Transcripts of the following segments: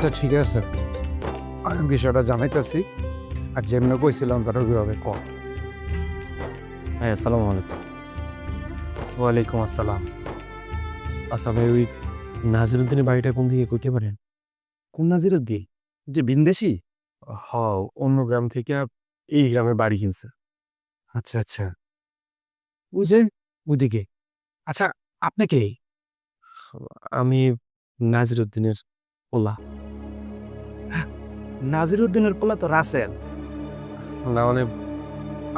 আচ্ছা ঠিক আছে, আমি বিষয়টা জানাইতেছি, আর যেমনি কইছিলাম তার ওইভাবে কর। হ্যাঁ, আসসালামু আলাইকুম। ওয়ালাইকুম আসসালাম। আচ্ছা ভাই, ওই নাজিরুদ্দিনের বাড়িটা কোন দিকে কইতে পারেন? কোন নাজিরুদ্দিন? যে ভিনদেশি? হ, অন্য গ্রাম থেকে এই গ্রামে বাড়ি কিনছে। আচ্ছা আচ্ছা, ওই যে ওইদিকে। আচ্ছা, আপনি কে? আমি নাজিরুদ্দিনের ওলা। নাজিরুদ্দিনের পোলা তো রাসেল। না মানে,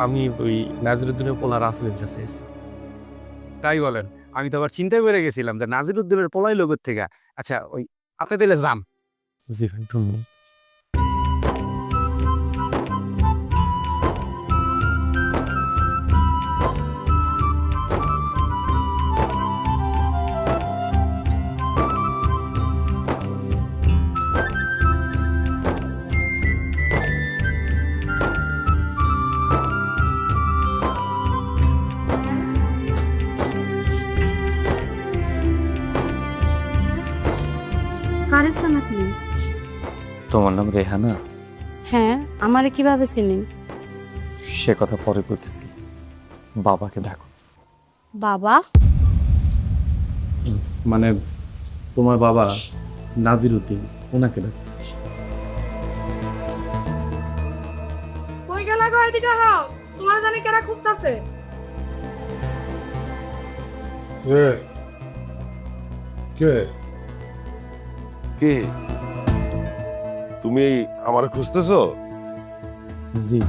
আমি ওই নাজিরুদ্দিনের পোলা রাসেলের কাছে এসেছি। তাই বলেন? আমি তো আবার চিন্তায় পড়ে গেছিলাম যে নাজিরুদ্দিনের পোলাই লোকের থেকে। আচ্ছা, ওই আপনি তাহলে যান। জি ভাই, ধন্যবাদ। কারেছেন আপনি? তোমার নাম রেহানা? হ্যাঁ, আমারে কিভাবে চিনেন? সে কথা পরে বলতেছি, বাবাকে দেখো। বাবা? মানে তোমার বাবা নাজিরুদ্দিন, ওনাকে দেখো। কই গেলা গো? এদিকে হও, তোমার জানি কেডা খুঁজতাছে। কে কে কে তুমি আমার খুঁজতেছো? জি,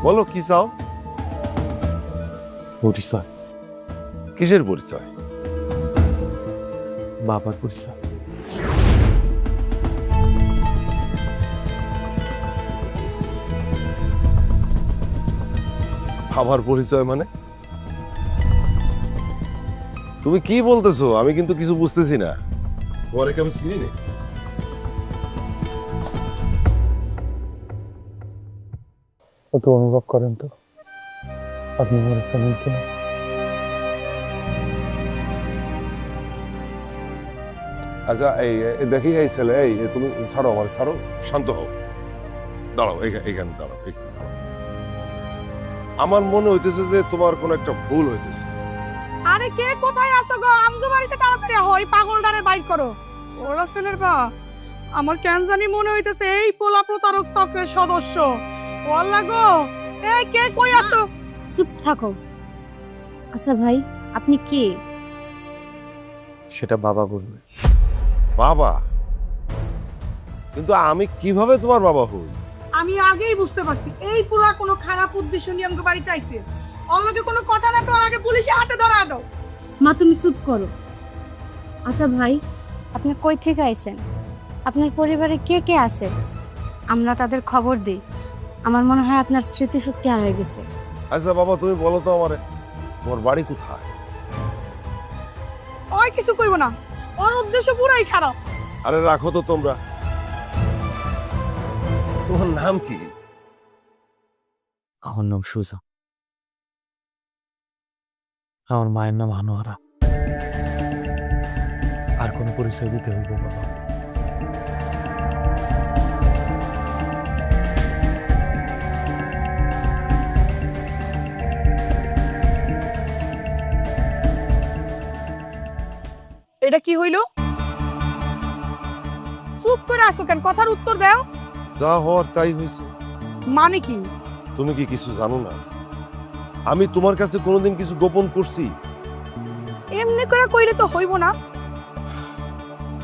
বলো কি চাও? পরিচয়। কিসের পরিচয়? বাবার পরিচয়। আমার পরিচয় মানে? তুমি কি বলতেছো? আমি কিন্তু কিছু বুঝতেছি না। তোমারে কি আমি চিনি না? একটু অনুভব করেন তো, আপনি আমার চেনেন কিনা। আচ্ছা, এই দেখি, এই ছেলে, এই তুমি ছাড়ো, আমার ছাড়ো, শান্ত হও, দাঁড়াও, এইখানে দাঁড়াও, এইখানে দাঁড়াও। আমার মনে হইতেছে যে তোমার কোনো একটা ভুল হইতেছে। আরে কে কোথায় আছো গো? আমগো বাড়িতে তাড়াতাড়ি হই, পাগলটারে বাইর করো। ওরা ছেলের বা, আমার কেন জানি মনে হইতেছে এই পোলা প্রতারক চক্রের সদস্য। ওয়াল্লা গো, এই কে কই আছো? চুপ থাকো। আচ্ছা ভাই, আপনি কে? সেটা বাবা বলবে। বাবা? কিন্তু আমি কিভাবে তোমার বাবা হই? আমি আগেই বুঝতে পারছি এই পোলা কোনো খারাপ উদ্দেশ্য নিয়ে আমগো বাড়িতে আইছে। অন্যকে কোনো কথা না করার আগে পুলিশে হাতে ধরা দাও। মা তুমি চুপ করো। আচ্ছা ভাই, আপনি কই থেকে আইছেন? আপনার পরিবারে কে কে আছে? আমরা তাদের খবর দিই। আমার মনে হয় আপনার স্মৃতিশক্তি হারিয়ে গেছে। আচ্ছা বাবা, তুমি বলো তো আমারে, তোমার বাড়ি কোথায়? ওই কিছু কইব না, ওর উদ্দেশ্য পুরাই খারাপ। আরে রাখো তো তোমরা। তোমার নাম কি? আমার নাম সুজা। আমার মায়ের নাম আনোয়ারা। আর কোনো পরিচয় দিতে হইব বাবা? এটা কি হইল? চুপ করে আসো কেন? কথার উত্তর দাও। যা হওয়ার তাই হয়েছে। মানে কি? তুমি কি কিছু জানো না? আমি তোমার কাছে কোনোদিন কিছু গোপন করছি? এমনি করে কইলে তো হইব না।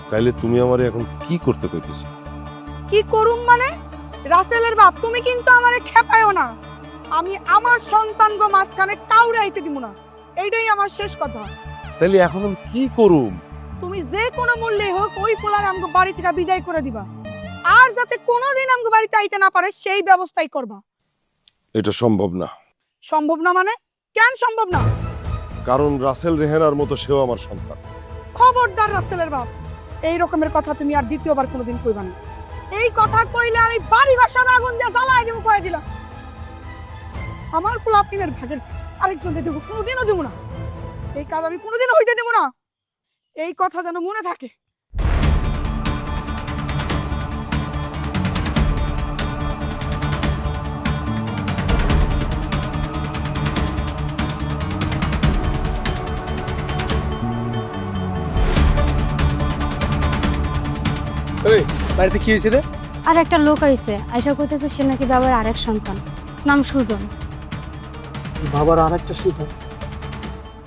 তাইলে তুমি আমারে এখন কি করতে কইতেছো? কি করুম মানে? রাসেলের বাপ, তুমি কিন্তু আমারে খেপায়ও না। আমি আমার সন্তানগো মাঝখানে কাউরে আইতে দিব না, এইটাই আমার শেষ কথা। তাইলে এখন আমি কি করুম? তুমি যে কোনো মূল্যে হোক ওই পোলার আমগো বাড়ি থেকে বিদায় করে দিবা, আর যাতে কোনোদিন আমগো বাড়িতে আইতে না পারে সেই ব্যবস্থাই করবা। এটা সম্ভব না। সম্ভব না মানে? কেন সম্ভব না? কারণ রাসেল রেহানার মতো সেও আমার সন্তান। খবরদার রাসেলের বাপ, এই রকমের কথা তুমি আর দ্বিতীয়বার কোনোদিন কইবা না। এই কথা কইলে আমি বাড়ি বাসার আগুন দিয়ে জ্বালাই দেবো, কয়ে দিলাম। আমার পোলা আপনার ভাগের আরেকজনকে দেবো, কোনোদিনও দেবো না। এই কাজ আমি কোনোদিনও হইতে দেবো না, এই কথা যেন মনে থাকে। এই বাড়িতে কি হয়েছে রে? আর একটা লোক আইছে আয়সা কইতেছে সে নাকি বাবার আরেক সন্তান, নাম সুজন। বাবার আর একটা সুযোগ।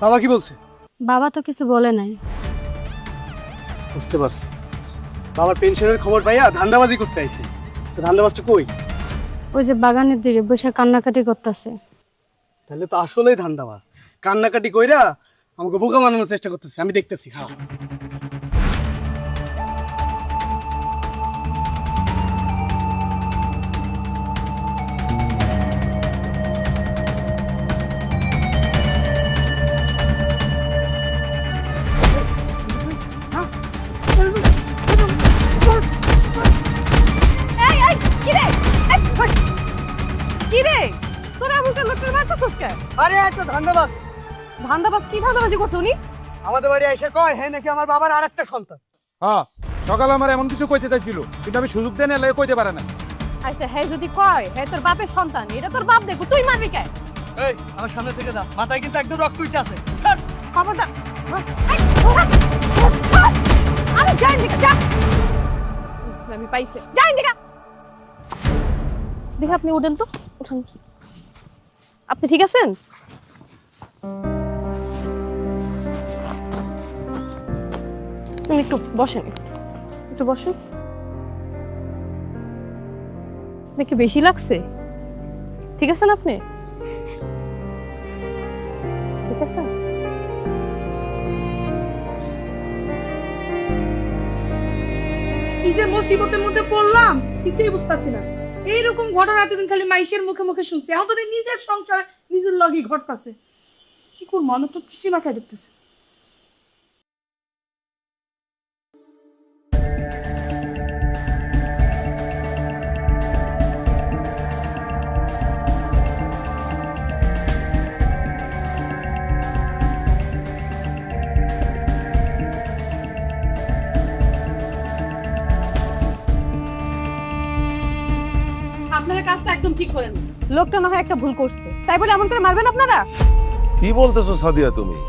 বাবা কি বলছে? বাবা তো কিছু বলে নাই। বুঝতে পারছি, বাবার পেনশনের খবর পাইয়া ধান্দাবাজি করতে আইছে। তো ধান্দাবাজটা কই? ওই যে বাগানের দিকে বসে কান্নাকাটি করতেছে। তাহলে তো আসলেই ধান্দাবাজ, কান্নাকাটি কইরা আমাকে বোকা বানানোর চেষ্টা করতেছে। আমি দেখতেছি, খারাপ। আরে একটা ধান্দাবাজ। ধান্দাবাজ কি ধান্দাবাজি করছে উনি? আমাদের বাড়ি এসে কয় হ্যাঁ নাকি আমার বাবার আর একটা সন্তান। হ্যাঁ, সকালে আমার এমন কিছু কইতে চাইছিল, কিন্তু আমি সুযোগ দেন এলে কইতে পারে না। আচ্ছা হ্যাঁ যদি কয় হ্যাঁ তোর বাপের সন্তান, এটা তোর বাপ দেখো, তুই মারবি কে? এই আমার সামনে থেকে যা, মাথায় কিন্তু একদম রক্ত উঠে আছে। ছাড়। খবরদার। আরে যাই দিকে যা। আমি পাইছে, যাই দিকে। দেখে আপনি উঠেন তো, উঠুন। আপনি ঠিক আছেন? একটু বসেন, একটু বসেন। নাকি বেশি লাগছে? ঠিক আছেন আপনি? ঠিক আছে। কি যে মুসিবতের মধ্যে পড়লাম কিছুই বুঝতেছি না। এইরকম ঘটনা এতদিন খালি মাইশের মুখে মুখে শুনছি, এখন তো নিজের সংসারে নিজের লগই ঘটতেছে। কি করবো, আমার তো কিছুই মাথায় দেখতেছে। আপনারা কাজটা একদম ঠিক করেন। লোকটা না হয় একটা ভুল করছে, তাই বলে এমন করে মারবেন আপনারা? কি বলতেছো সাদিয়া তুমি?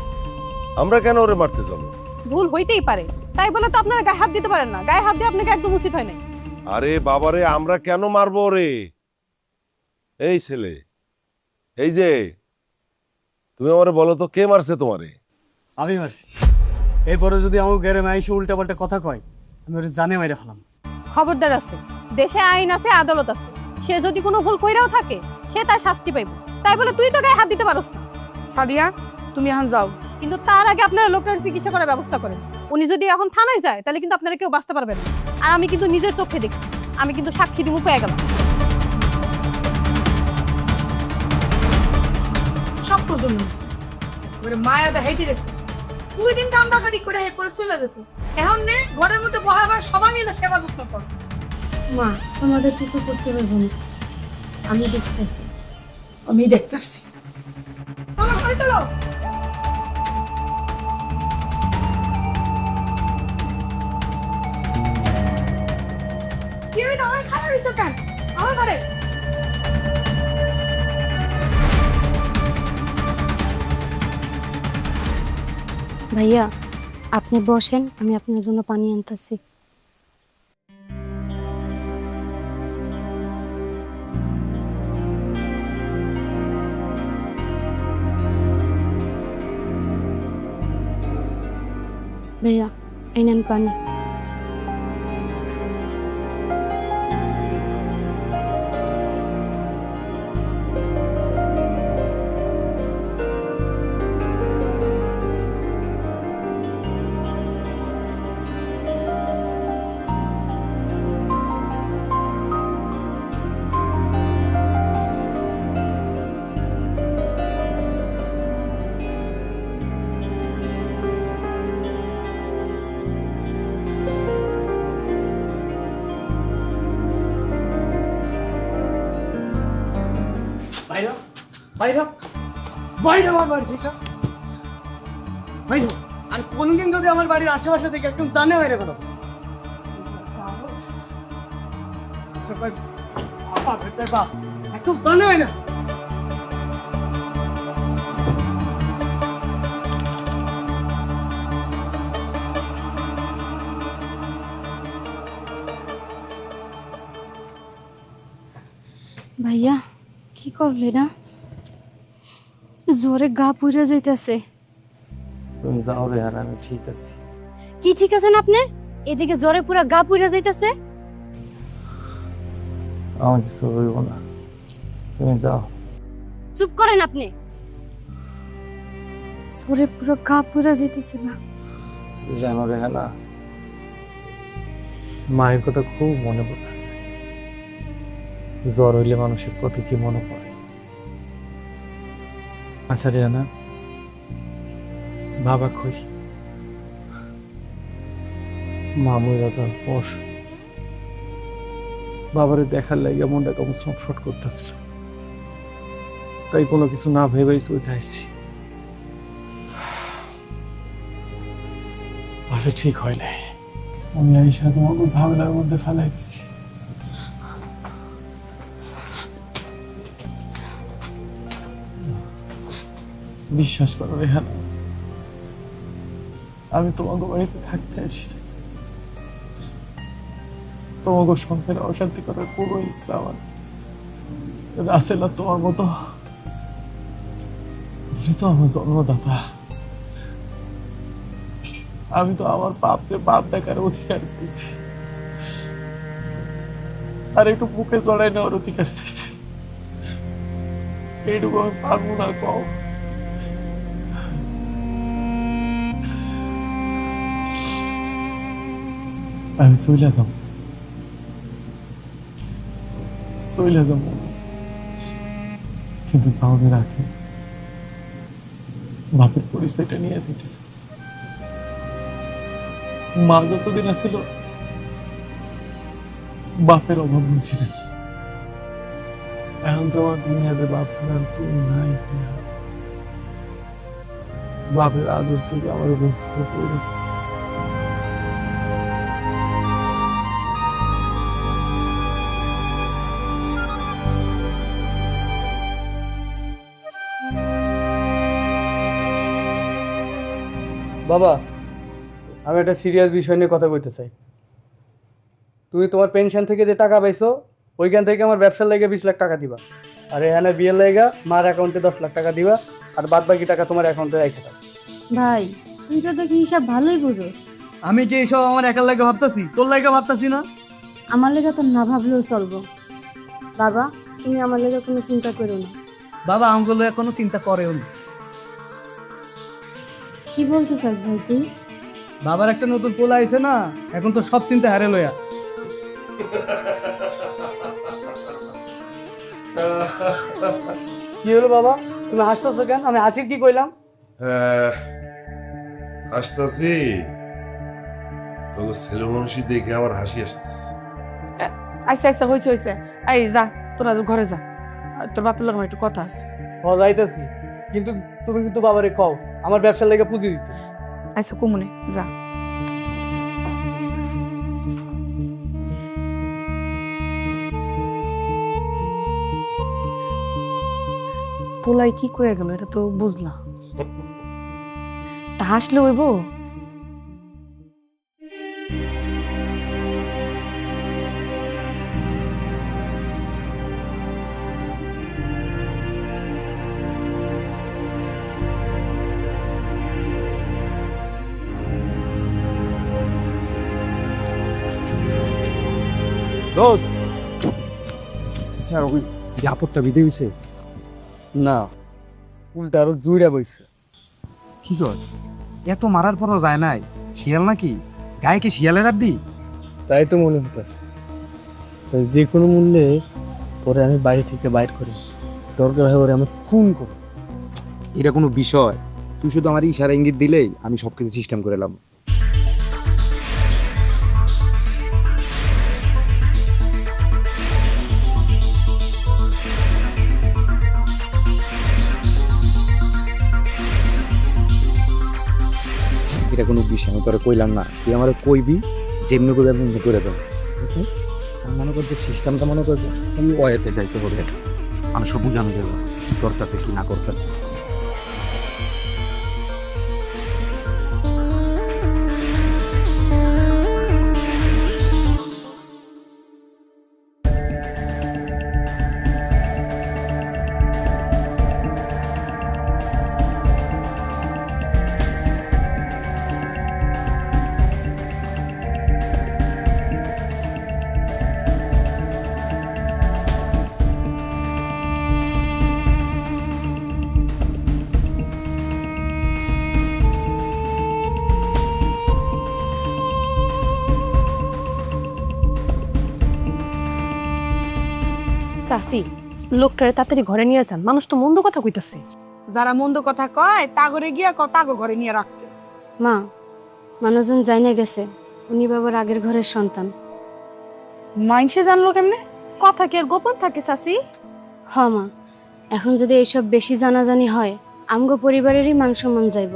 আমরা কেন ওরে মারতে যাবো? ভুল হইতেই পারে, তাই বলে তো আপনারা গায়ে হাত দিতে পারেন না। গায়ে হাত দিয়ে আপনাকে একদম উচিত হয় না। আরে বাবারে, আমরা কেন মারবো রে? এই ছেলে, এই যে তুমি আমারে বলো তো, কে মারছে তোমারে? আমি মারছি। এরপরে যদি আমার ঘরে মাইসে উল্টা পাল্টা কথা কয়, আমি ওরে জানে মাইরা ফেলাম। খবরদার আছে, দেশে আইন আছে, আদালত আছে। সে যদি কোনো ভুল কইরাও থাকে সে তার শাস্তি পাইবে, তাই বলে তুই তো গায়ে হাত দিতে পারস না। সাদিয়া তুমি এখন যাও। কিন্তু তার আগে আপনারা লোকটার চিকিৎসা করার ব্যবস্থা করেন। উনি যদি এখন থানায় যায় তাহলে কিন্তু আপনারা কেউ বাঁচতে পারবেন না। আর আমি কিন্তু নিজের চোখে দেখছি, আমি কিন্তু সাক্ষী দিমু পেয়ে গেলাম। সব তোর জন্য হয়েছে। ওরে মায়া দেখাইতে গেছে, 2 দিন কান্দাকাটি করে হে করে চলে যেত। এখন নে ঘরের মধ্যে বহা বহা সবাই মিলে সেবা যত্ন কর। মা, তোমাদের কিছু করতে পারবো না, আমি দেখতেছি। আমি দেখতেছি। চলো ঘরে চলো। কি হইলো, ওই খারাপ হইছো কেন? আমার ঘরে। ভাইয়া আপনি বসেন, আমি আপনার জন্য পানি আনতেছি। ভাইয়া এই নেন পানি। বাইরে বাইরে বাইরে আমার বাড়ি থেকে বাইরে। আর কোনদিন যদি আমার বাড়ির আশেপাশে থেকে একদম জানে বাইরে ফেলো। একদম জানে বাইরে। ভাইয়া কি করলে না? জোরে গা পুড়ে যাইতেছে। তুমি যাও রেহান, আমি ঠিক আছে। কি ঠিক আছেন আপনি? এদিকে জোরে পুরা গা পুড়ে যাইতেছে। আমার কিছু হইব না, তুমি যাও। চুপ করেন আপনি। জোরে পুরো গা পুড়ে যাইতেছে না? জানো রেহানা, মায়ের কথা খুব মনে পড়তেছে। জ্বর হইলে মানুষের কত কি মনে পড়ে। আচ্ছা রেহানা, বাবা কই? মামুই রাজার পর বাবারে দেখার লাগে মনটা কেমন ছটফট করতেছিল, তাই কোনো কিছু না ভেবেই চলে আইছি। আসলে ঠিক হয় নাই, আমি আইসা তোমাকে ঝামেলার মধ্যে ফেলাই দিছি। বিশ্বাস করো রেহানা, আমি তোমাকে বাড়িতে থাকতে আসি না। তোমাকে সংসারে অশান্তি করার পুরো ইচ্ছা আমার। রাসেল আর তোমার মতো, উনি তো আমার জন্মদাতা। আমি তো আমার বাপকে বাপ দেখার অধিকার চাইছি, আর একটু বুকে জড়াই নেওয়ার অধিকার চাইছি। এইটুকু আমি পারবো না কও? আমি চইলা যাব, চইলা যাব, কিন্তু যাওয়ার আগে বাপের পরিচয়টা নিয়ে যাইতেছে। মা যতদিন আসছিল বাপের অভাব বুঝি না। এখন তোমার দুনিয়াতে বাপ ছিলাম, তুমি নাই। বাপের আদর থেকে আমার বঞ্চিত করে। বাবা, আমি একটা সিরিয়াস বিষয় নিয়ে কথা বলতে চাই। তুমি তোমার পেনশন থেকে যে টাকা পাইছো, ওইখান থেকে আমার ব্যবসার লেগে 20 লাখ টাকা দিবা, আর এখানে বিয়ের লেগা মার অ্যাকাউন্টে 10 লাখ টাকা দিবা, আর বাদ বাকি টাকা তোমার অ্যাকাউন্টে রেখে দাও। ভাই তুই তো দেখি হিসাব ভালোই বুঝোস। আমি কি এইসব আমার একার লাগে ভাবতাছি? তোর লাগে ভাবতাছি না। আমার লেগে তো না ভাবলেও চলবো। বাবা তুমি আমার লেগে কোনো চিন্তা করো না। বাবা আমগুলো কোনো চিন্তা করেও না। কি বলতে চাস ভাই তুই? বাবার একটা নতুন পোলা আইছে না, এখন তো সব চিন্তা হারে লয়া। কি হলো বাবা, তুমি হাসতেছো কেন? আমি হাসির কি কইলাম? আসতেছি তোকে ছেলে মানুষই দেখে আমার হাসি আসতেছে। আচ্ছা আচ্ছা হয়েছে হয়েছে, এই যা তোরা ঘরে যা, তোর বাপের লোক আমার একটু কথা আছে। ও যাইতেছি, কিন্তু তুমি কিন্তু বাবারে কও আমার ব্যবসার লেগে পুঁজি দিতে। আচ্ছা কুমনে যা। পোলাই কি কয়ে গেল এটা তো বুঝলাম, হাসলে হইব। দোষ আচ্ছা, ওই আপদটা বিদে হয়েছে না, উল্টা আরো জুড়ে বইছে। কি কর? এত মারার পরও যায় নাই, শিয়াল নাকি? গায়ে কি শিয়ালের আড্ডি? তাই তো মনে হইতেছে। তাই যে কোনো মূল্যে পরে আমি বাড়ি থেকে বাইর করি, দরকার হয় ওরে আমি খুন করি। এটা কোনো বিষয়? তুই শুধু আমার ইশারা ইঙ্গিত দিলেই আমি সবকিছু সিস্টেম করে এলাম। এটা কোনো বিষয় আমি তোরা কইলাম না, তুই আমার কইবি, যেমনি করে আমি এমনি করে দেবো, বুঝলি? আমি মনে করছি সিস্টেমটা মনে করবো তুই ওয়েতে যাইতে হবে, আমি সব বুঝানো দেবো কি করতেছে কি না করতেছে। চাচি লোকটারে তাড়াতাড়ি ঘরে নিয়ে যান, মানুষ তো মন্দ কথা কইতাছে। যারা মন্দ কথা কয় তা করে গিয়া তাগো ঘরে নিয়ে রাখতে। মা, মানুষজন জাইনা গেছে উনি বাবার আগের ঘরের সন্তান। মাইনসে জানলো কেমনে? কথা কি আর গোপন থাকে চাচি? হ মা, এখন যদি এইসব বেশি জানাজানি হয় আমগো পরিবারেরই মান সম্মান যাইব।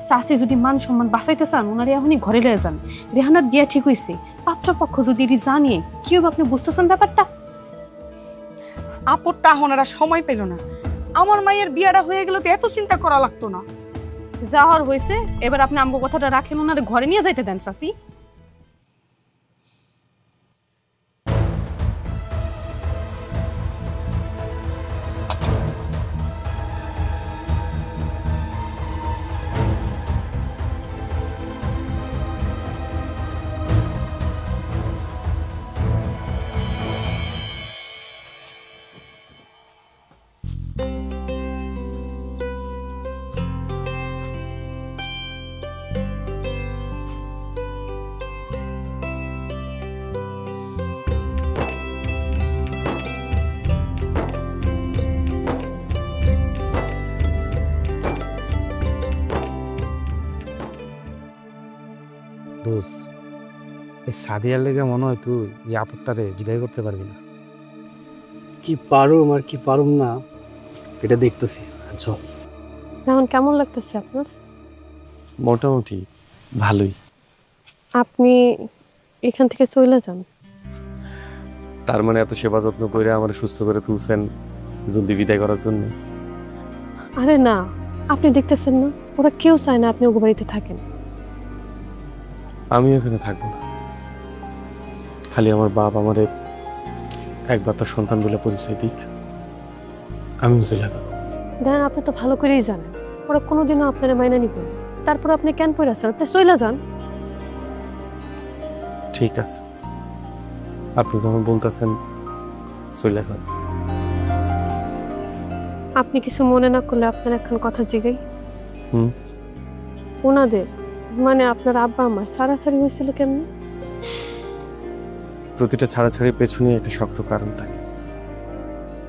চাচি যদি মান সম্মান বাঁচাইতে চান ওনারে এখনই ঘরে লয়ে যান। রেহানার বিয়া ঠিক হইছে, পাত্রপক্ষ যদি এটি জানিয়ে কি হবে আপনি বুঝতেছেন ব্যাপারটা? আপদটা এখন এরা সময় পেল না। আমার মায়ের বিয়াটা হয়ে গেল তো এত চিন্তা করা লাগতো না। যা হওয়ার হয়েছে, এবার আপনি আমগো কথাটা রাখেন, ওনারে ঘরে নিয়ে যাইতে দেন চাচি। দোষ, এই সাদিয়ার লেগে মনে হয় তুই এই আপদটাতে বিদায় করতে পারবি না। কি পারুম আর কি পারুম না এটা দেখতেছি। চল। এখন কেমন লাগতেছে আপনার? মোটামুটি ভালোই। আপনি এখান থেকে চলে যান। তার মানে এত সেবা যত্ন করে আমার সুস্থ করে তুলছেন জলদি বিদায় করার জন্য? আরে না, আপনি দেখতেছেন না ওরা কেউ চায় না আপনি ওগো বাড়িতে থাকেন। আমি এখানে থাকবো না, খালি আমার বাপ আমারে একবার তার সন্তান বলে পরিচয় দিক, আমি চলে যাব। দেখেন আপনি তো ভালো করেই জানেন ওরা কোনোদিনও আপনার মাইনা নিবে না। তারপর আপনি কেন পড়ে আছেন? আপনি চলে যান। ঠিক আছে, আপনি যখন বলতেছেন চলে যান। আপনি কিছু মনে না করলে আপনার এখন কথা জিগাই। হুম। ওনাদের মানে আপনার আব্বা আমার ছাড়াছাড়ি হয়েছিল কেমনে? প্রতিটা ছাড়াছাড়ির পেছনে একটা শক্ত কারণ থাকে।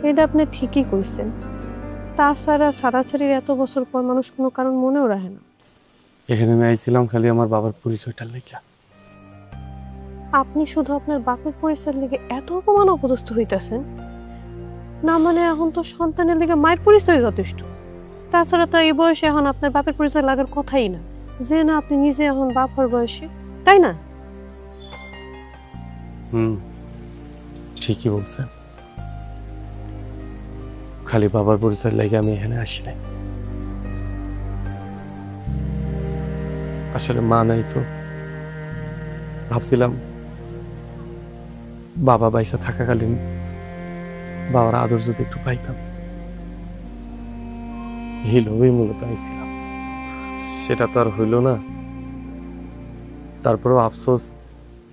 এটা আপনি ঠিকই কইছেন, তাছাড়া ছাড়াছাড়ির এত বছর পর মানুষ কোনো কারণ মনেও রাখে না। এখানে আমি আইছিলাম খালি আমার বাবার পরিচয়টার লেখা। আপনি শুধু আপনার বাপের পরিচয়ের লেগে এত অপমান অপদস্থ হইতেছেন না? মানে এখন তো সন্তানের লেগে মায়ের পরিচয় যথেষ্ট। তাছাড়া তো এই বয়সে এখন আপনার বাপের পরিচয় লাগার কথাই না, যে না আপনি নিজে এখন বাপ হওয়ার বয়সে, তাই না? ঠিকই বলছেন, খালি বাবার পরিচয় লেগে আমি এখানে আসি নাই। আসলে মা নাই তো, ভাবছিলাম বাবা বাইসা থাকাকালীন বাবার আদর যদি একটু পাইতাম, এই লোভেই মূলত আইছিলাম। সেটা তো আর হইল না। তারপরেও আফসোস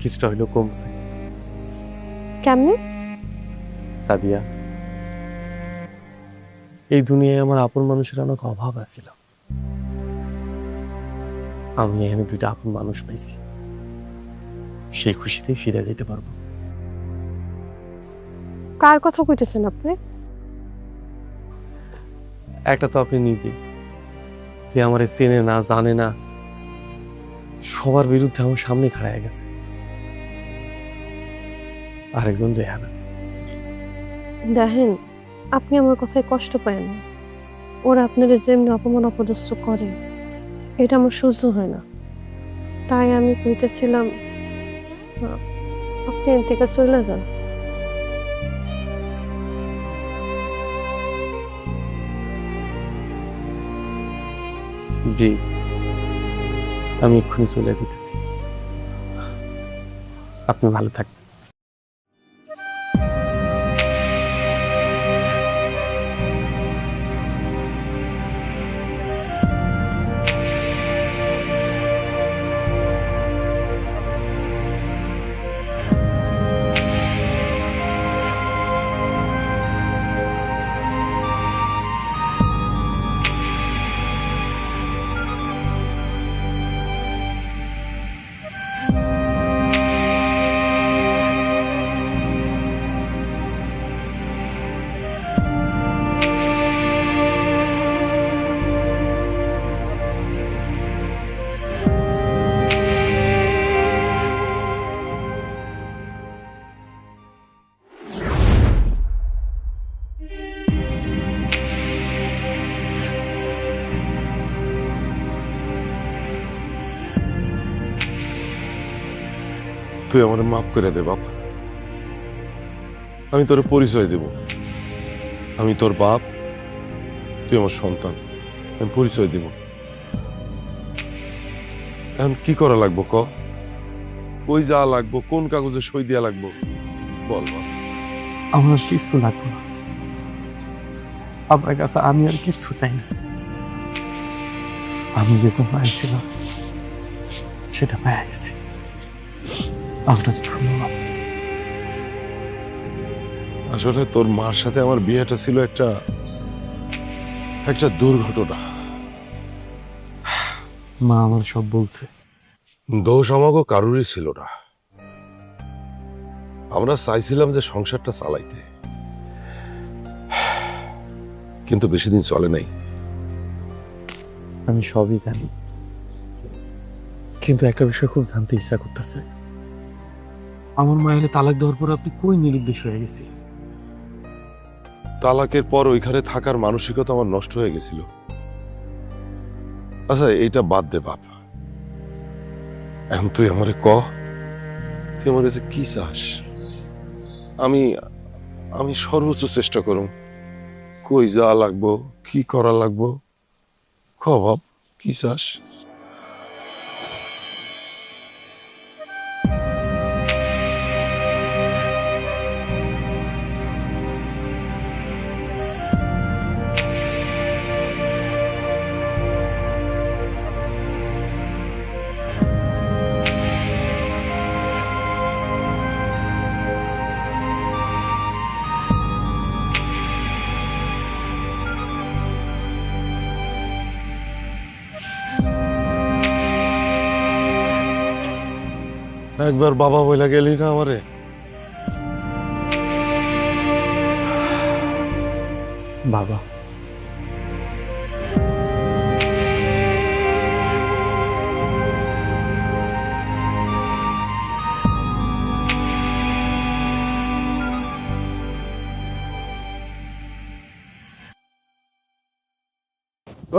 কিছুটা হইলেও কমছে। কেমনে? সাদিয়া, এই দুনিয়ায় আমার আপন মানুষের অনেক অভাব আছিল। আমি এখানে দুইটা আপন মানুষ পাইছি, সেই খুশিতেই ফিরে যেতে পারবো। কার কথা কইতেছেন আপনি? একটা তো আপনি নিজেই, যে আমার চেনে না জানে না, সবার বিরুদ্ধে আমার সামনে খাড়ায় গেছে। আরেকজন রেহানা। দেখেন, আপনি আমার কথায় কষ্ট পায় না। ওরা আপনারা যেমনি অপমান অপদস্থ করে এটা আমার সহ্য হয় না। তাই আমি কইতেছিলাম আপনি এর থেকে চলে যান। জি, আমি এক্ষুনি চলে যেতেছি। আপনি ভালো থাকবেন। তুই আমার মাফ করে দে বাপ। আমি তোর পরিচয় দেব, আমি তোর বাপ, তুই আমার সন্তান, আমি পরিচয় দেব। এখন কি করা লাগবো ক? কই যাওয়া লাগবো, কোন কাগজে সই দেওয়া লাগবো বল বাপ। আমার আর কিচ্ছু লাগবে না, আপনার কাছে আমি আর কিচ্ছু চাই না। আমি যে জন্য আইছিলাম সেটা পেয়ে গেছি, আপনার ধন্যবাদ। আসলে তোর মার সাথে আমার বিয়েটা ছিল একটা দুর্ঘটনা। মা আমার সব বলছে। দোষ আমাকে কারুরই ছিল না, আমরা চাইছিলাম যে সংসারটা চালাইতে, কিন্তু বেশি দিন চলে নাই। আমি সবই জানি, কিন্তু একটা বিষয় খুব জানতে ইচ্ছা করতেছে। আমার মায়ের তালাক দেওয়ার পর আপনি কই নিরুদ্দেশ হয়ে গেছি? তালাকের পর ওইখানে থাকার মানসিকতা আমার নষ্ট হয়ে গেছিল। আচ্ছা এইটা বাদ দে বাপ, এখন তুই আমারে ক, তুই আমার কাছে কি চাস? আমি আমি সর্বোচ্চ চেষ্টা করুম, কই যাওয়া লাগবো, কি করা লাগবো, ক বাপ কি চাস? একবার বাবা বইলা গেলি না আমারে? বাবা,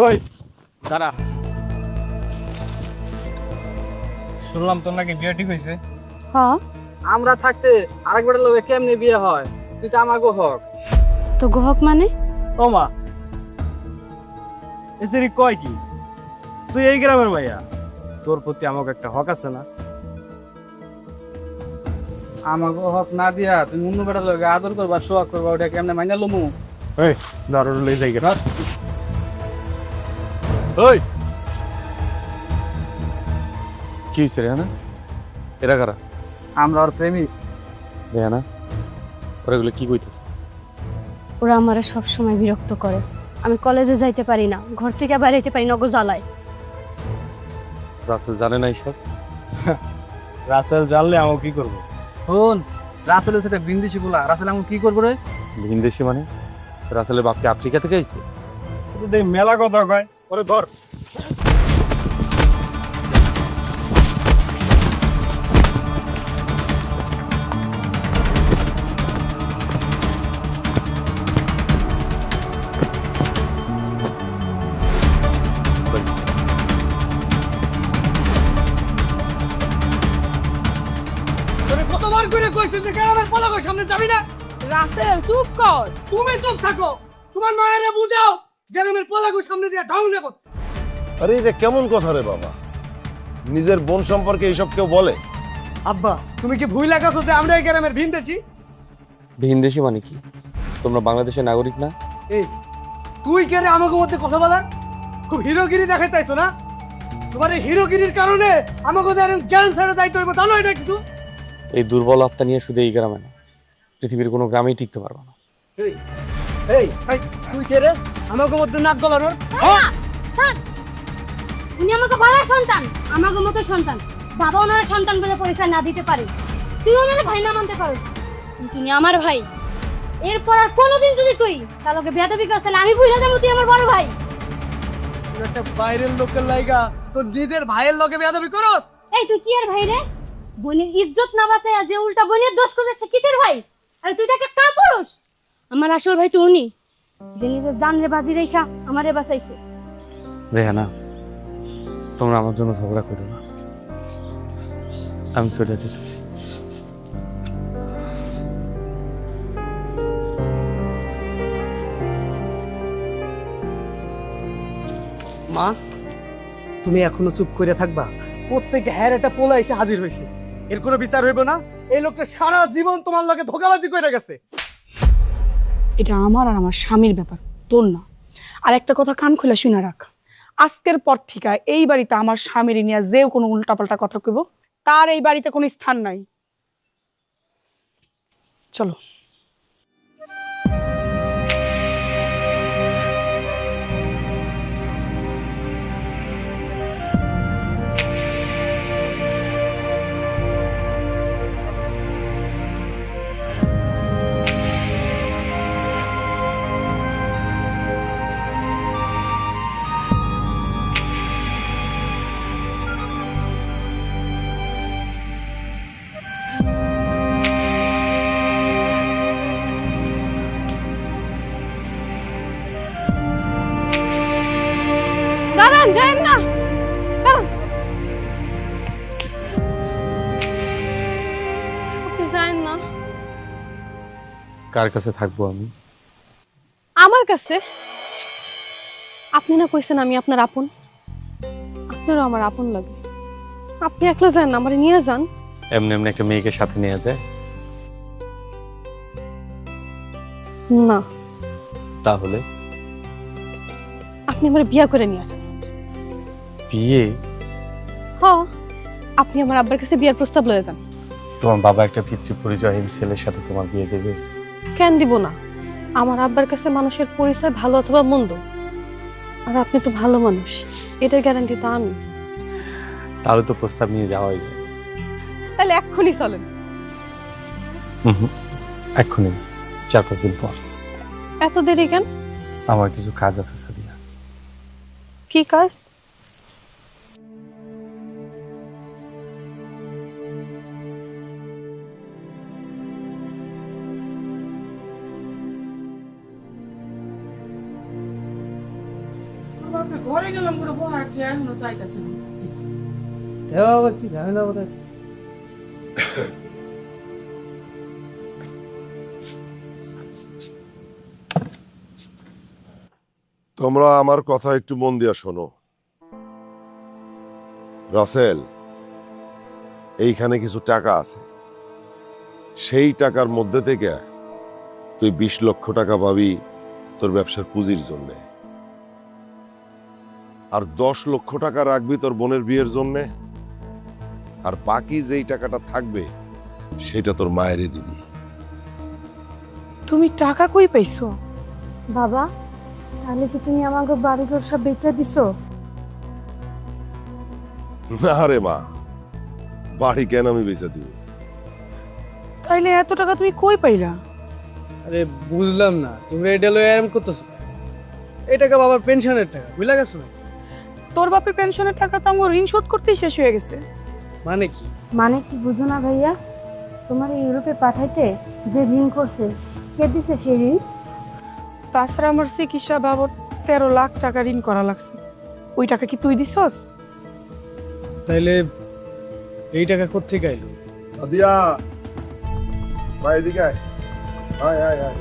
ওই দাঁড়া, শুনলাম তোর নাকি বিয়ে ঠিক হয়েছে। হ, আমরা থাকতে আরেকবার লোকে কেমনে বিয়ে হয়? তুই তো আমাকে হক। তো গ্রহক মানে? ও মা, এসেরি কয় কি? তুই এই গ্রামের ভাইয়া, তোর প্রতি আমাকে একটা হক আছে না? আমাকে হক না দিয়া তুমি অন্য বেটা লোকে আদর করবা, সোয়াগ করবা, ওটা কেমনে মাইনা লমু? এই দাঁড়ো লই যাই গা। ওই কি হয়েছে রেহানা? এরা কারা? আমরা ওর প্রেমিক। রেহানা, ওরা এগুলো কি কইতেছে? ওরা আমারে সব সময় বিরক্ত করে। আমি কলেজে যাইতে পারি না, ঘর থেকে বাইরে পারি না, গো জ্বালায়। রাসেল জানে না এইসব? রাসেল জানলে আমাকে কি করবো? শোন, রাসেলের সাথে বিন্দেশি বলা, রাসেল আমাকে কি করবো রে? ভিনদেশি মানে? রাসেলের বাপকে আফ্রিকা থেকে আইছে? দেখ মেলা কথা কয়, ওরে ধর। কতবার করে কইছিস যে গ্রামের পলাগর সামনে যাবি না? রাসেল চুপ কর। তুমি চুপ থাকো, তোমার মায়েরে বুঝাও গ্রামের পলাগর সামনে দিয়ে ঢং নেব। আরে এটা কেমন কথা রে বাবা? নিজের বোন সম্পর্কে এইসব কেউ বলে? আব্বা, তুমি কি ভুল লাগাছো যে আমরা এই গ্রামের ভিনদেশি? ভিনদেশি মানে কি? তোমরা বাংলাদেশের নাগরিক না? এই তুই কে রে আমাকে মধ্যে কথা বলার? খুব হিরোগিরি দেখাইতেছো না? তোমার এই হিরোগিরির কারণে আমাকে যে জ্ঞান ছেড়ে যাইতে হইব, জানো এটা কিছু? এই দুর্বল আত্মা নিয়ে শুধু এই গ্রামে না, পৃথিবীর কোনো গ্রামেই টিকতে পারবে না। এই এই এই, তুই কে রে আমাকে মধ্যে নাক গলানোর? স্যার, উনি আমাকে বাবার সন্তান, আমাকে মতো সন্তান। বাবা ওনার সন্তান বলে পরিচয় না দিতে পারে, তুই ওনার ভাই না মানতে পারিস, কিন্তু উনি আমার ভাই। এরপর আর কোনোদিন যদি তুই তার লগে বেয়াদবি করছ, তাহলে আমি বুঝে যাবো তুই আমার বড় ভাই। তুই একটা বাইরের লোকের লাইগা তোর নিজের ভাইয়ের লগে বেয়াদবি করস? এই তুই কি আর ভাই রে? বোনের ইজ্জত না বাঁচায় যে উল্টা বোনের দোষ করে, সে কিসের ভাই? আরে তুই তাকে কা পুরুষ? আমার আসল ভাই তো উনি, যে নিজের জানরে বাজি রেখা আমারে বাঁচাইছে। রেহানা, তোমরা আমার জন্য ঝগড়া করো না, আমি চলে যেতে চাই। মা, তুমি এখনো চুপ করে থাকবা? প্রত্যেক হ্যার একটা পোলা এসে হাজির হয়েছে, এর কোনো বিচার হইব না? এই লোকটা সারা জীবন তোমার লগে ধোকাবাজি করে গেছে। এটা আমার আর আমার স্বামীর ব্যাপার, তোর না। আর একটা কথা কান খুলে শুনে রাখ, আজকের পর থেকে এই বাড়িতে আমার স্বামীর নিয়ে যেও কোনো উল্টাপাল্টা কথা কইব, তার এই বাড়িতে কোনো স্থান নাই। চলো। দাঁড়ান, যাই না, দাঁড়ান। আপনি যান না। কার কাছে থাকবো আমি? আমার কাছে? আপনি না কইছেন আমি আপনার আপন? আপনারও আমার আপন লাগে। আপনি একলা যান না, আমারে নিয়ে যান। এমনি এমনি একটা মেয়েকে সাথে নিয়ে যায়? না। তাহলে আপনি আমার বিয়া করে নিয়ে আসেন। বিয়ে? হ্যাঁ, আপনি আমার আব্বার কাছে বিয়ার প্রস্তাব লয়ে যান। তোমার বাবা একটা পিতৃ পরিচয়হীন ছেলের সাথে তোমার বিয়ে দেবে? কেন দিব না? আমার আব্বার কাছে মানুষের পরিচয় ভালো অথবা মন্দ, আর আপনি তো ভালো মানুষ, এটার গ্যারান্টি তো আমি। তাহলে তো প্রস্তাব নিয়ে যাওয়াই যায়। তাহলে এক্ষুনি চলেন। এক্ষুনি, 4-5 দিন পর। এত দেরি কেন? আমার কিছু কাজ আছে সাদিয়া। কি কাজ? ঘরে গেলাম, করে বলা আছে এখনো চাইতেছে না। ঝামেলা বোধ হয়। তোমরা আমার কথা একটু মন দিয়া শোনো। রাসেল, এইখানে কিছু টাকা আছে, সেই টাকার মধ্যে থেকে তুই 20 লক্ষ টাকা পাবি তোর ব্যবসার পুঁজির জন্য, আর 10 লক্ষ টাকা রাখবি তোর বোনের বিয়ের জন্য, আর বাকি যেই টাকাটা থাকবে সেটা তোর মায়েরে দিবি। তুমি টাকা কই পাইছো? বাবা, তাহলে কি তুমি আমাকে বাড়িঘর সব বেচে দিছো? না রে মা, বাড়ি কেন আমি বেচে দিব? তাইলে এত টাকা তুমি কই পাইলা? আরে বুঝলাম না, তুমি এটা লয়ে এরম করতেছো। এই টাকা বাবার পেনশনের টাকা, বুঝলা গেছো না? তোর বাপের পেনশনের টাকা তো আমার ঋণ শোধ করতেই শেষ হয়ে গেছে। মানে কি? মানে কি বুঝো না ভাইয়া? তোমার ইউরোপে পাঠাইতে যে ঋণ করছে, কে দিছে সেই ঋণ? তাছাড়া আমার চিকিৎসা বাবদ 13 লাখ টাকা ঋণ করা লাগছে, ওই টাকা কি তুই দিছস? তাইলে এই টাকা কোত্থেকে আইলো? সাদিয়া, ভাই এদিকে আয়। আয় আয় আয়।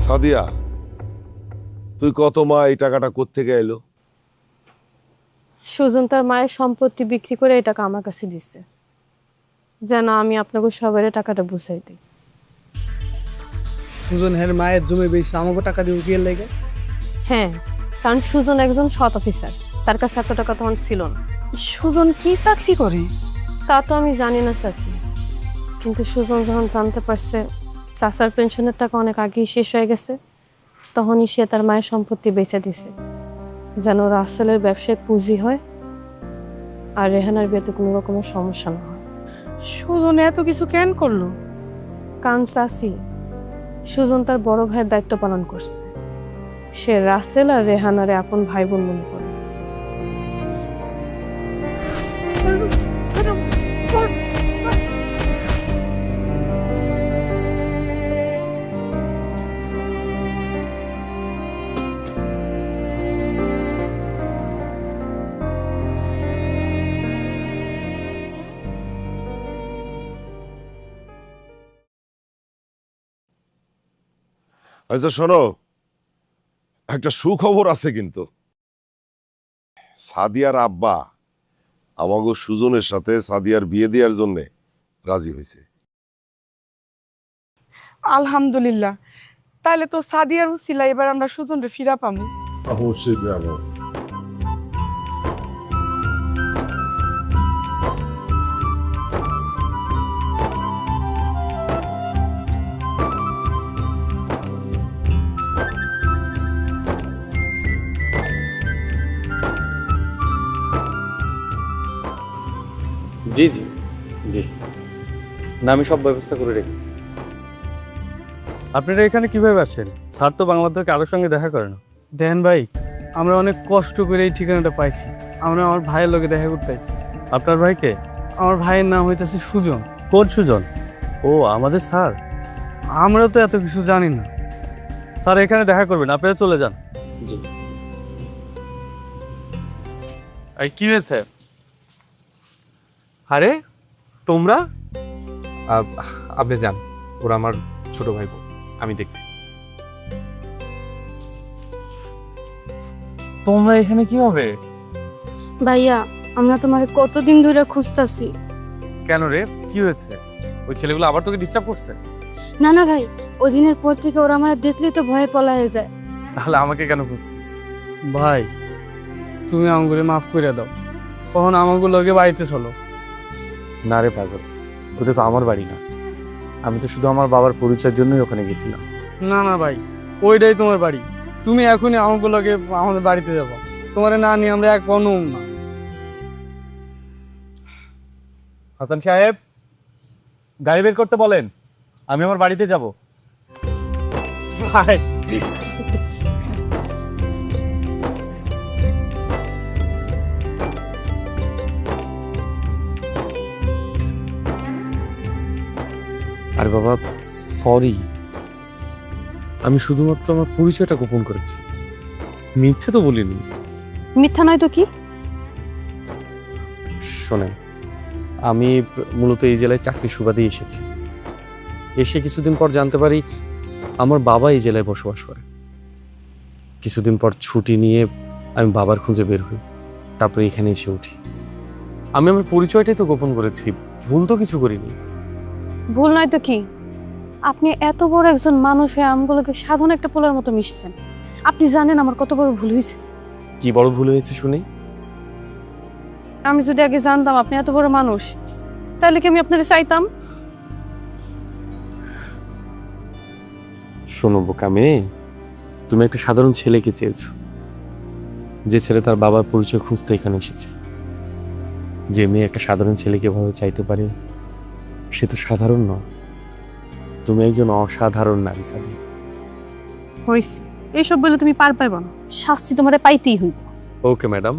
সাদিয়া, তুই কত মা এই টাকাটা কোত্থেকে এলো? সুজন তার মায়ের সম্পত্তি বিক্রি করে এই টাকা আমার কাছে দিচ্ছে, যেন আমি আপনাকে সবাই টাকাটা বুঝাই দিই। সুজন হের মায়ের জমি বেশি আমাকে টাকা দিয়ে উকিয়ে লেগে? হ্যাঁ, কারণ সুজন একজন সৎ অফিসার, তার কাছে এত টাকা তখন ছিল না। সুজন কি চাকরি করে? তা তো আমি জানি না চাচি, কিন্তু সুজন যখন জানতে পারছে চাচার পেনশনের টাকা অনেক আগেই শেষ হয়ে গেছে, তখনই সে তার মায়ের সম্পত্তি বেচে দিছে, যেন রাসেলের ব্যবসায় পুঁজি হয় আর রেহানার বিয়েতে কোনো রকমের সমস্যা না হয়। সুজন এত কিছু কেন করলো? কারণ চাচি, সুজন তার বড় ভাইয়ের দায়িত্ব পালন করছে, সে রাসেল আর রেহানারে আপন ভাই বোন মনে করে। আচ্ছা শোনো, একটা সুখবর আছে কিন্তু। সাদিয়ার আব্বা আমাগো সুজনের সাথে সাদিয়ার বিয়ে দেওয়ার জন্য রাজি হয়েছে। আলহামদুলিল্লাহ, তাহলে তো সাদিয়ার উসিলা এবার আমরা সুজনরে ফিরা পামু। অবশ্যই যাবো। জি জি জি, না আমি সব ব্যবস্থা করে রেখেছি। আপনারা এখানে কিভাবে আসছেন? স্যার তো বাংলাদেশে কারোর সঙ্গে দেখা করে না। দেন ভাই, আমরা অনেক কষ্ট করে এই ঠিকানাটা পাইছি। আমরা আমার ভাইয়ের লোকে দেখা করতে আইছি। আপনার ভাইকে? আমার ভাইয়ের নাম হইতেছে সুজন। কোন সুজন? ও আমাদের স্যার। আমরা তো এত কিছু জানি না। স্যার এখানে দেখা করবেন, আপনারা চলে যান। জি। এই কি হয়েছে? আরে তোমরা? আপনি যান, ওরা আমার ছোট ভাই বোন, আমি দেখছি। তোমরা এখানে কি হবে? ভাইয়া, আমরা তোমার কতদিন ধরে খুঁজতাছি। কেন রে, কি হয়েছে? ওই ছেলেগুলো আবার তোকে ডিস্টার্ব করছে? না না ভাই, ওই দিনের পর থেকে ওরা আমার দেখলেই তো ভয়ে পলায়ে যায়। তাহলে আমাকে কেন করছিস? ভাই তুমি আমাগুলো মাফ করে দাও, কখন আমাগুলো লোকে বাড়িতে চলো। না রে পাগল, ওটা তো আমার বাড়ি না। আমি তো শুধু আমার বাবার পরিচয়ের জন্যই ওখানে গেছিলাম। না না ভাই, ওইটাই তোমার বাড়ি। তুমি এখনই আমাগুলোকে আমাদের বাড়িতে যাবো। তোমার না নিয়ে আমরা এক পণ্য না। হাসান সাহেব, গাড়ি বের করতে বলেন, আমি আমার বাড়িতে যাব। ভাই আরে বাবা সরি, আমি শুধুমাত্র আমার পরিচয়টা গোপন করেছি, মিথ্যে তো বলিনি। মিথ্যা নয় তো কি? শোনেন, আমি মূলত এই জেলায় চাকরির সুবাদেই এসেছি। এসে কিছুদিন পর জানতে পারি আমার বাবা এই জেলায় বসবাস করে। কিছুদিন পর ছুটি নিয়ে আমি বাবার খুঁজে বের হই, তারপরে এখানে এসে উঠি। আমি আমার পরিচয়টাই তো গোপন করেছি, ভুল তো কিছু করিনি। ভুল নয় তো কি? আপনি এত বড় একজন মানুষ হয়ে আমগুলোকে সাধারণ একটা পোলার মতো মিশছেন। আপনি জানেন আমার কত বড় ভুল হয়েছে? কি বড় ভুল হয়েছে শুনি? আমি যদি আগে জানতাম আপনি এত বড় মানুষ, তাহলে কি আমি আপনাকে চাইতাম? শোনো বোকা মেয়ে, তুমি একটা সাধারণ ছেলেকে চেয়েছো, যে ছেলে তার বাবার পরিচয় খুঁজতে এখানে এসেছে। যে মেয়ে একটা সাধারণ ছেলেকে ভাবে চাইতে পারে, সে তো সাধারণ নয়। তুমি একজন অসাধারণ নারী সাদি। হয়েছে, এইসব বলে তুমি পার পাইব না, শাস্তি তোমারে পাইতেই হইব। ওকে ম্যাডাম,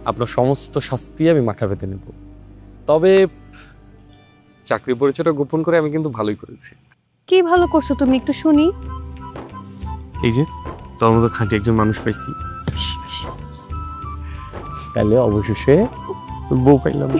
আপনার সমস্ত শাস্তি আমি মাথা পেতে নেব। তবে চাকরি পরিচয়টা গোপন করে আমি কিন্তু ভালোই করেছি। কি ভালো করছো তুমি, একটু শুনি। এই যে তোর মতো খাঁটি একজন মানুষ পাইছি, তাহলে অবশেষে বউ পাইলাম।